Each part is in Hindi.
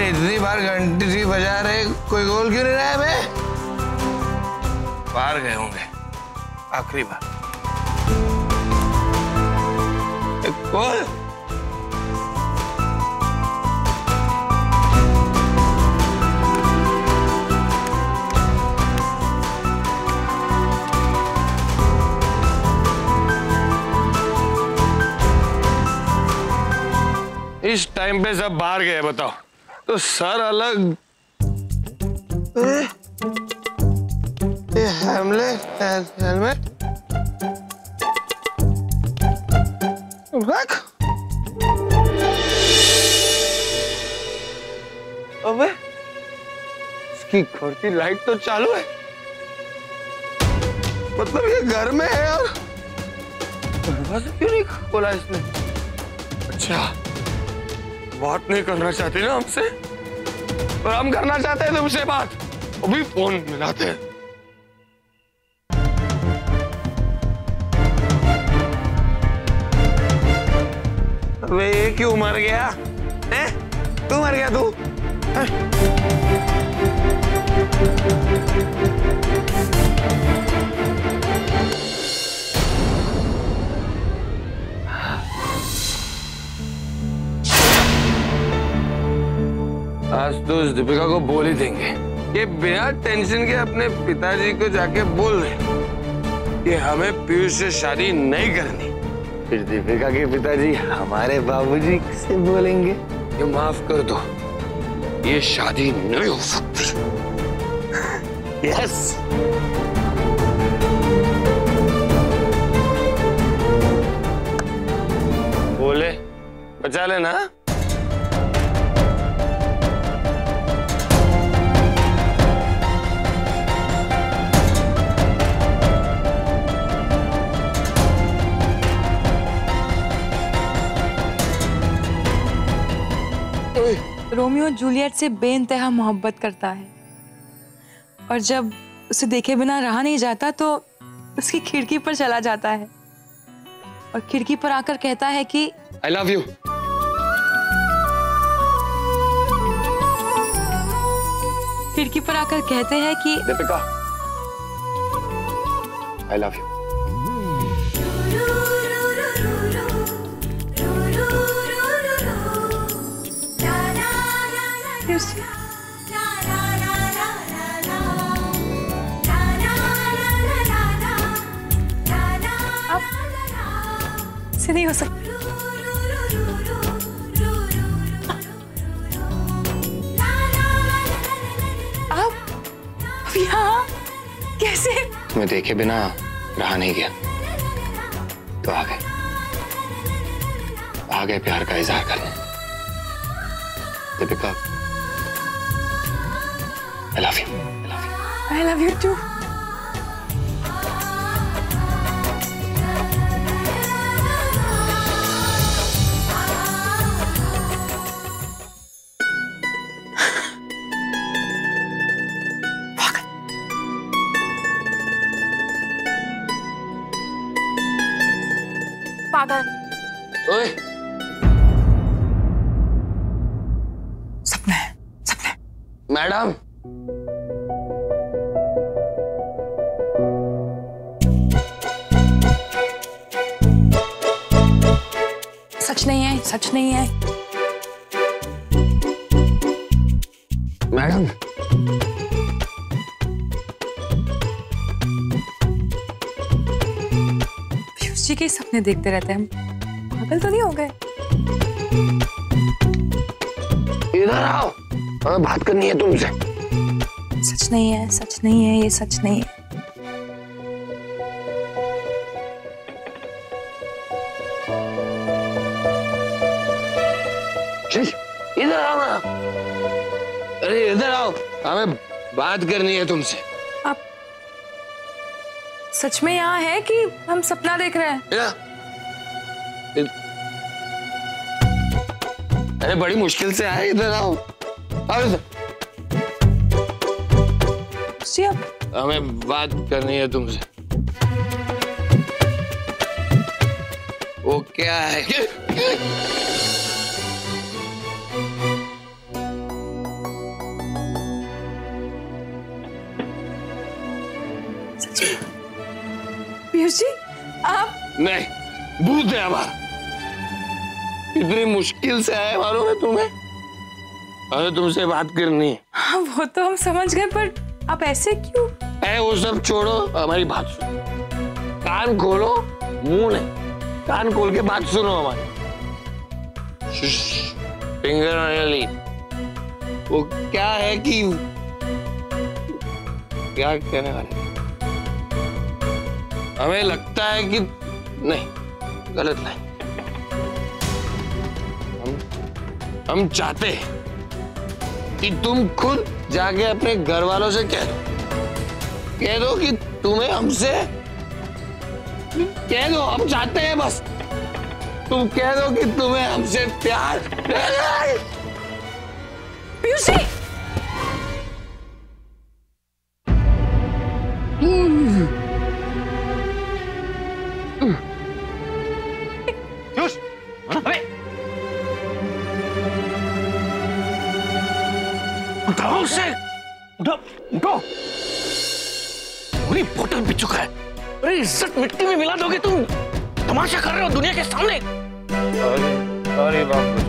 इतनी बार घंटी बजा रहे, कोई गोल क्यों नहीं रहा है? बे बाहर गए होंगे आखिरी बार। गोल इस टाइम पे सब बाहर गए, बताओ तो सर अलग। हेलमेट रख। अबे इसकी खोटी लाइट तो चालू है, मतलब ये घर में है और दरवाजा क्यों नहीं खोला इसने? अच्छा बात नहीं करना चाहती ना हमसे, और हम करना चाहते हैं तुमसे बात, वो भी फोन मिलाते हैं। अबे ये क्यों मर गया? हैं? तू मर गया तू? आज तो उस दीपिका को बोल ही देंगे कि बिना टेंशन के अपने पिताजी को जाके बोल दे कि हमें पीयूष से शादी नहीं करनी। फिर दीपिका के पिताजी हमारे बाबूजी से बोलेंगे कि माफ कर दो, ये शादी नहीं हो सकती। यस बोले बचा लेना। रोमियो जूलियट से बेइंतहा मोहब्बत करता है और जब उसे देखे बिना रहा नहीं जाता तो उसकी खिड़की पर चला जाता है और खिड़की पर आकर कहता है कि I love you। खिड़की पर आकर कहते हैं कि दीपिका I love you। से नहीं हो सकता। आप यहाँ कैसे? तुम्हें देखे बिना रहा नहीं गया तो आ गए प्यार का इजहार करने। Deepika I love you। I love you too। पागल। ओए सपने मैडम। सच नहीं है मैडम पीयूष जी के सपने देखते रहते हैं हम, पागल तो नहीं हो गए? इधर आओ, हमें बात करनी है तुमसे। सच नहीं है, ये सच नहीं है। इधर आओ ना। अरे इधर आओ, हमें बात करनी है तुमसे। आप सच में यहाँ है कि हम सपना देख रहे हैं? अरे बड़ी मुश्किल से आए, इधर आओ। जी आप हमें बात करनी है तुमसे। वो क्या है? पीयूष जी आप नहीं, भूत है हमारा। इतनी मुश्किल से आए मालूम है तुम्हें? अरे तुमसे बात करनी है। हाँ वो तो हम समझ गए, पर आप ऐसे क्यों? वो सब छोड़ो, हमारी बात सुनो। कान खोलो, मुंह नहीं, कान खोल के बात सुनो हमारी। Finger on your lip. वो क्या है कि क्या कहने वाले, हमें लगता है कि नहीं, गलत नहीं, हम चाहते हैं कि तुम खुद जाके अपने घर वालों से कह दो कि तुम्हें हमसे, कह दो, हम चाहते हैं बस तुम कह दो कि तुम्हें हमसे प्यार। पीयूष जी उठाओ उसे, उठो। पूरी बोतल पी चुका है। अरे इज्जत मिट्टी में मिला दोगे तुम? तमाशा कर रहे हो दुनिया के सामने। अरे बाप रे,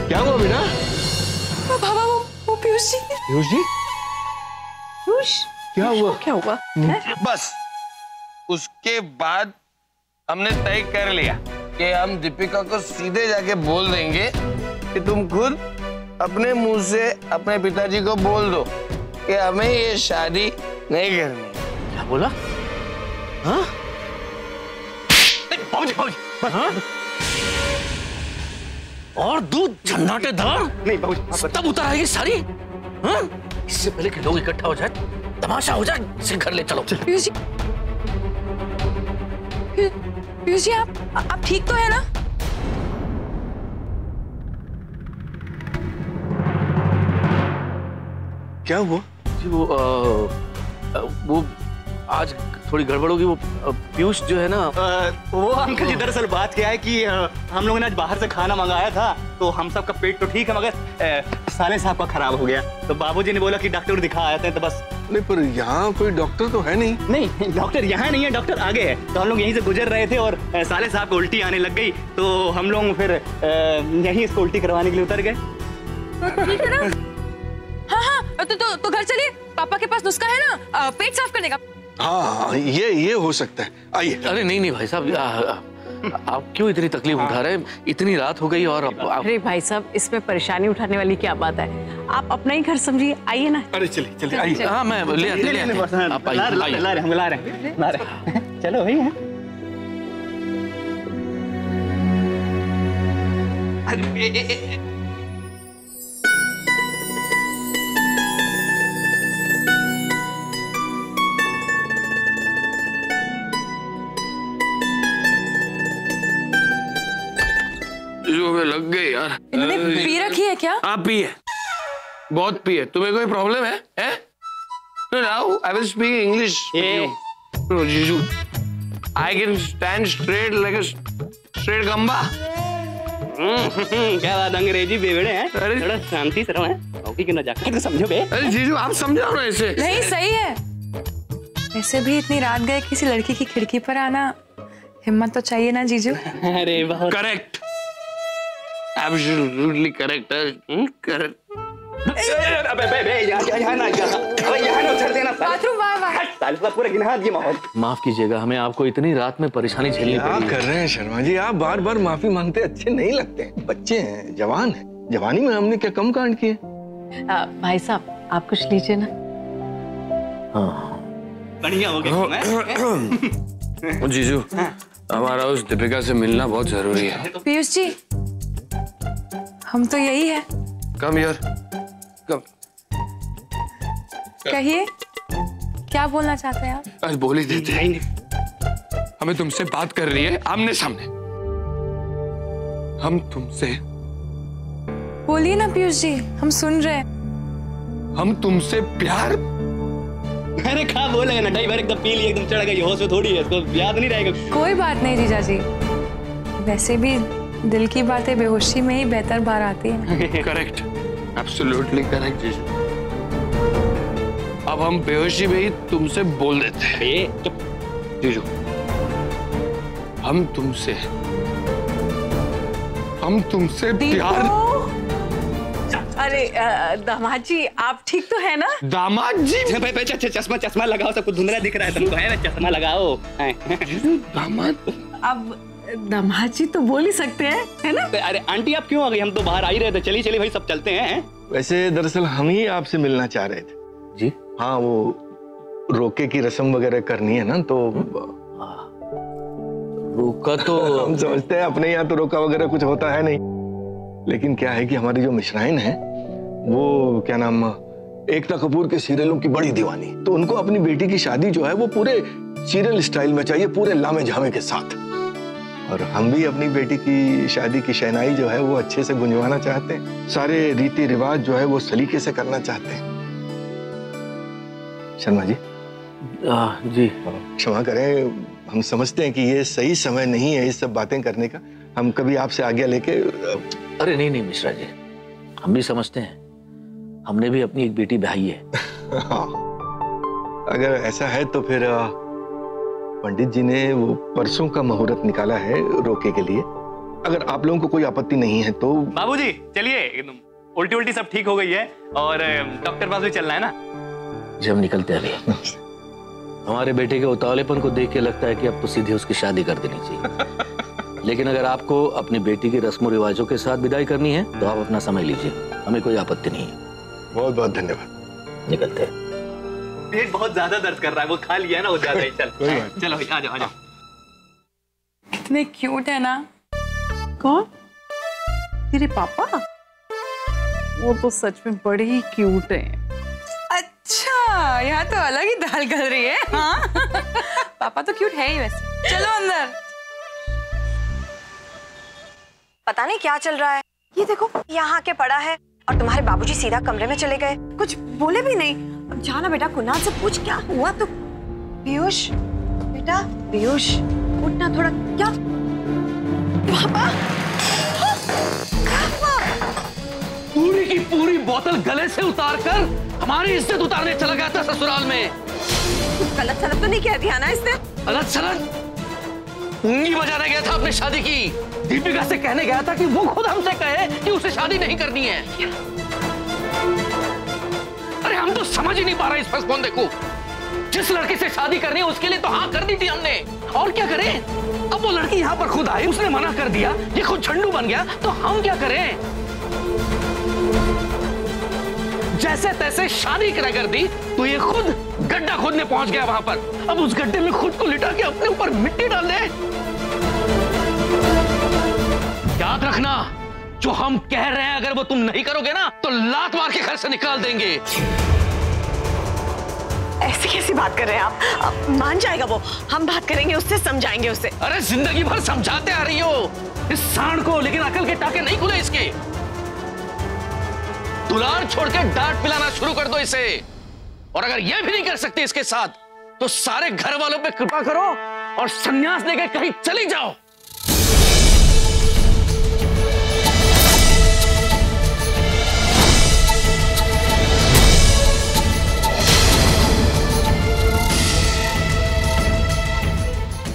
क्या हुआ बिना? बाबा वो पीयूष जी। पीयूष जी, पीयूष क्या हुआ? क्या हुआ? बस उसके बाद हमने तय कर लिया कि हम दीपिका को सीधे जाके बोल देंगे कि तुम खुद अपने मुंह से अपने पिताजी को बोल दो कि हमें ये शादी नहीं करनी। क्या बोला? हाँ? हाँ? और दूध झन्नाटे धार नहीं बाबूजी, तब उतर आएगी सारी। हाँ? इससे पहले कि लोग इकट्ठा हो जाए, तमाशा हो जाए, इसे घर ले चलो। पीयूष जी, पीयूष जी आप ठीक तो है ना? क्या हुआ? जी वो आज थोड़ी गड़बड़ होगी। वो पीयूष जो है ना, वो अंकल जी दरअसल बात क्या है कि हम लोगों ने आज बाहर से खाना मंगाया था, तो हम सबका पेट तो ठीक है, मगर साले साहब का खराब हो गया। तो बाबूजी ने बोला कि डॉक्टर दिखा आते हैं, तो बस। नहीं, पर यहाँ कोई डॉक्टर तो है नहीं। नहीं, डॉक्टर यहाँ नहीं है, डॉक्टर आगे है। तो हम लोग यहीं से गुजर रहे थे और साले साहब को उल्टी आने लग गई, तो हम लोग फिर यहीं इसको उल्टी करवाने के लिए उतर गए। ठीक है ना? हाँ तो घर चलिए, पापा के पास नुस्खा है ना पेट साफ करने का। हाँ, ये हो सकता है, आइए। अरे नहीं भाई साहब, आप क्यों इतनी तकलीफ उठा रहे हैं? इतनी रात हो गई और आप... अरे भाई साहब, इसमें परेशानी उठाने वाली क्या बात है? आप अपना ही घर समझिए, आइए ना। अरे चलिए आइए। हाँ मैं ले आप आइए। चलो भाई। जो लग गई यार। इन्होंने पी रखी है क्या? आप पिए, बहुत पिए। तुम्हें कोई प्रॉब्लम है? No, now I will speak English. No, Jiju, I can stand straight like a straight gamba. क्या बात, अंग्रेजी बेवड़े हैं? अरे थोड़ा शांति से रहो, हैं? ओके कि ना जाकर समझो बे। अरे जीजू आप समझाओ ना इसे। नहीं सही है, वैसे भी इतनी रात गए किसी लड़की की खिड़की पर आना, हिम्मत तो चाहिए ना जीजू। अरे बहुत correct, absolutely correct, correct. Bathroom पूरा गिना दिए माहौल। माफ कीजिएगा, हमें आपको इतनी रात में परेशानी झेलनी क्या पड़ी। कर रहे हैं शर्मा जी? आप बार बार माफी मांगते अच्छे नहीं लगते। बच्चे हैं, जवान हैं, जवानी में हमने क्या कम कांड किए? भाई साहब आप कुछ लीजिए ना। हाँ बढ़िया हो गया। जीजू हमारा उस दीपिका से मिलना बहुत जरूरी है। पीयूष जी, हम तो यही है। कम यार, कम। कहिए, क्या बोलना चाहते हैं आप? आज बोल ही देते हैं। हमें तुमसे बात कर रही है आमने सामने। हम तुमसे, बोलिए ना पीयूष जी, हम सुन रहे हैं। हम तुमसे प्यार। अरे कहा बोले ना, ढाई बार एकदम पी लिया, एकदम चढ़ गई, होश में थोड़ी है, इसको याद नहीं रहेगा। कोई बात नहीं जीजा जी, वैसे भी दिल की बातें बेहोशी में ही बेहतर बाहर आती है। करेक्ट, एब्सोल्युटली करेक्ट जीजू। अब हम बेहोशी में ही तुमसे बोल देते हैं। जीजू, हम तुमसे प्यार। अरे दामाद जी, आप ठीक तो है ना? दामाद जी, चश्मा लगाओ, सब कुछ धुंधला दिख रहा है तुमको, है ना? चश्मा लगाओ। दामाद, अब दामाद जी तो बोल ही सकते हैं, है ना? अरे आंटी, आप क्यों आ गई? हम तो बाहर आ ही रहे थे। चलिए चलिए भाई, सब चलते हैं। वैसे दरअसल हम ही आपसे मिलना चाह रहे थे जी। हाँ, वो रोके की रस्म वगैरह करनी है ना, तो रोका तो हम समझते हैं अपने यहाँ तो रोका वगैरह कुछ होता है नहीं, लेकिन क्या है कि हमारी जो मिश्राइन है वो क्या नाम, एकता कपूर के सीरियलों की बड़ी दीवानी, तो उनको अपनी बेटी की शादी जो है वो पूरे सीरियल स्टाइल में चाहिए, पूरे लामे झामे के साथ। और हम भी अपनी बेटी की शादी की शहनाई जो है वो अच्छे से गुंजवाना चाहते हैं, सारे रीति रिवाज जो है वो सलीके से करना चाहते हैं। शर्मा जी, जी क्षमा करें, हम समझते हैं कि ये सही समय नहीं है इस सब बातें करने का। हम कभी आपसे आज्ञा लेके अरे नहीं मिश्रा जी, हम भी समझते हैं, हमने भी अपनी एक बेटी ब्याही है। हाँ, अगर ऐसा है तो फिर पंडित जी ने वो परसों का मुहूर्त निकाला है रोके के लिए, अगर आप लोगों को कोई आपत्ति नहीं है तो। बाबूजी चलिए, उल्टी उल्टी सब ठीक हो गई है और डॉक्टर पास भी चलना है ना। जी हम निकलते हैं अभी। हमारे बेटे के उतावलेपन को देख के लगता है कि अब तो सीधे उसकी शादी कर देनी चाहिए। लेकिन अगर आपको अपनी बेटी की रस्मों रिवाजों के साथ विदाई करनी है तो आप अपना समय लीजिए, हमें कोई आपत्ति नहीं है। बहुत बहुत धन्यवाद। निकलते हैं। पेट बहुत ज्यादा दर्द कर रहा है, वो खा लिया ना वो ज्यादा ही। चलो आ जाओ आ जाओ। कितने क्यूट है ना। कौन? तेरे पापा? वो तो सच में बड़े ही क्यूट हैं। अच्छा, यहाँ तो अलग ही दाल गल रही है। हाँ पापा तो क्यूट है ही वैसे। चलो अंदर। पता नहीं क्या चल रहा है, ये देखो यहाँ के पड़ा है और तुम्हारे बाबूजी सीधा कमरे में चले गए, कुछ बोले भी नहीं। अब जाना बेटा, कुणाल से पूछ क्या हुआ। तो पीयूष बेटा, पीयूष उठना थोड़ा। क्या पापा, क्या हुआ? पूरी की पूरी बोतल गले से उतारकर हमारी इज्जत उतारने चला गया था ससुराल में। कुछ गलत सलत तो नहीं कह दिया ना इसने? गलत सलत? उंगली बजाने गया था अपनी शादी की। दीपिका से कहने गया था कि वो खुद हमसे कहे कि उसे शादी नहीं करनी है। अरे हम तो समझ ही नहीं पा रहे इस फंसफोंदे को। जिस लड़की से शादी करनी है उसके लिए तो हाँ कर दी थी हमने, और क्या करें? अब वो लड़की यहाँ पर खुद आई, उसने मना कर दिया, ये खुद झंडू बन गया, तो हम क्या करें? जैसे तैसे शादी कर दी तो ये खुद गड्ढा खोदने पहुंच गया वहां पर। अब उस गड्ढे में खुद को लिटा के अपने ऊपर मिट्टी डाल दे। याद रखना, जो हम कह रहे हैं अगर वो तुम नहीं करोगे ना तो लात मार के घर से निकाल देंगे। ऐसी कैसी बात कर रहे हैं आप? मान जाएगा वो, हम बात करेंगे उससे, समझाएंगे उसे। अरे जिंदगी भर समझाते आ रही हो इस सांड को, लेकिन अकल के टाके नहीं खुले इसके। दुलार छोड़ के डांट पिलाना शुरू कर दो इसे। और अगर यह भी नहीं कर सकते इसके साथ तो सारे घर वालों पे कृपा करो और संन्यास लेकर कहीं चली जाओ।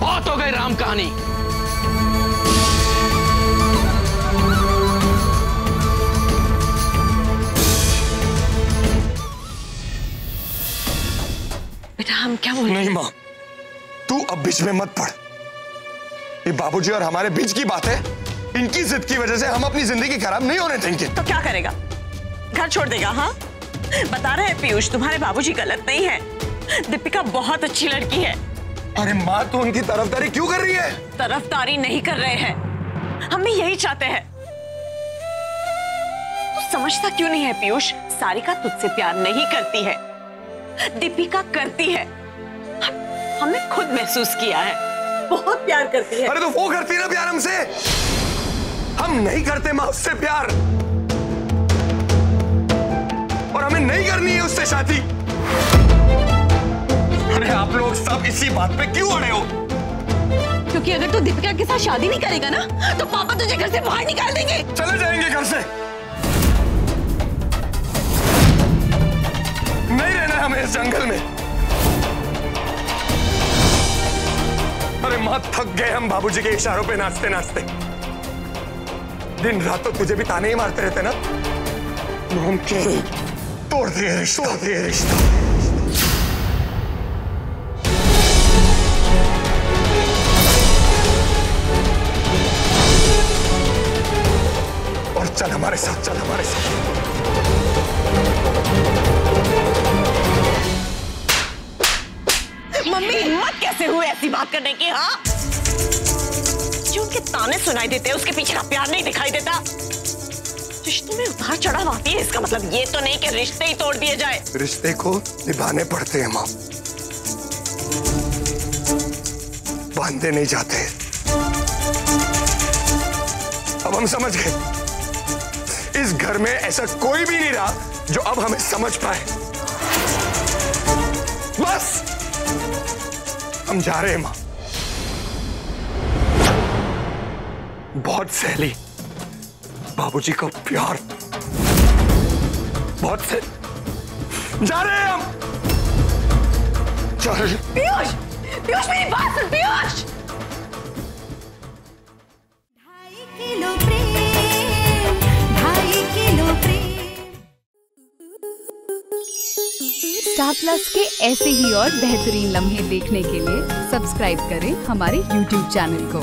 बहुत हो गई राम कहानी। बेटा हम क्या बोल? नहीं माँ, तू अब बीच में मत पड़। ये बाबूजी और हमारे बीच की बात है, इनकी जिद की वजह से हम अपनी जिंदगी खराब नहीं होने देंगे। तो क्या करेगा? घर छोड़ देगा? हाँ, बता रहे हैं पीयूष, तुम्हारे बाबूजी गलत नहीं है, दीपिका बहुत अच्छी लड़की है। अरे माँ, तू उनकी तरफदारी क्यों कर रही है? तरफदारी नहीं कर रहे हैं, हम भी यही चाहते हैं। तू समझता क्यों नहीं है पीयूष? सारिका तुझसे प्यार नहीं करती है, दीपिका करती है। हमने खुद महसूस किया है, बहुत प्यार करती है। अरे तो वो करती ना प्यार हमसे, हम नहीं करते माँ उससे प्यार, और हमें नहीं करनी है उससे शादी। अरे आप लोग सब इसी बात पे क्यों अड़े हो? क्योंकि अगर तू दीपिका के साथ शादी नहीं करेगा ना तो पापा तुझे घर से बाहर निकाल देंगे। चले जाएंगे घर से, नहीं रहना हमें इस जंगल में। अरे मां, थक गए हम बाबूजी के इशारों पे नाचते नाचते। दिन रात तो तुझे भी ताने ही मारते रहते ना। हम तोड़ दिए रिश्ता। और चल हमारे साथ। मम्मी, हिम्मत कैसे हुई ऐसी बात करने की? हाँ, जो उनके ताने सुनाई देते हैं उसके पीछे का प्यार नहीं दिखाई देता। रिश्तों में उतार चढ़ाव आती है, इसका मतलब ये तो नहीं कि रिश्ते ही तोड़ दिए जाए। रिश्ते को निभाने पड़ते हैं मां, बांधे नहीं जाते। अब हम समझ गए, इस घर में ऐसा कोई भी नहीं रहा जो अब हमें समझ पाए। बस हम जा रहे हैं मां। बहुत सहली बाबूजी का प्यार, बहुत से जा रहे हैं हम। चल पीयूष, मेरी बात सुन पीयूष। 2.5 किलो प्रेम। स्टार प्लस के ऐसे ही और बेहतरीन लम्हे देखने के लिए सब्सक्राइब करें हमारे YouTube चैनल को।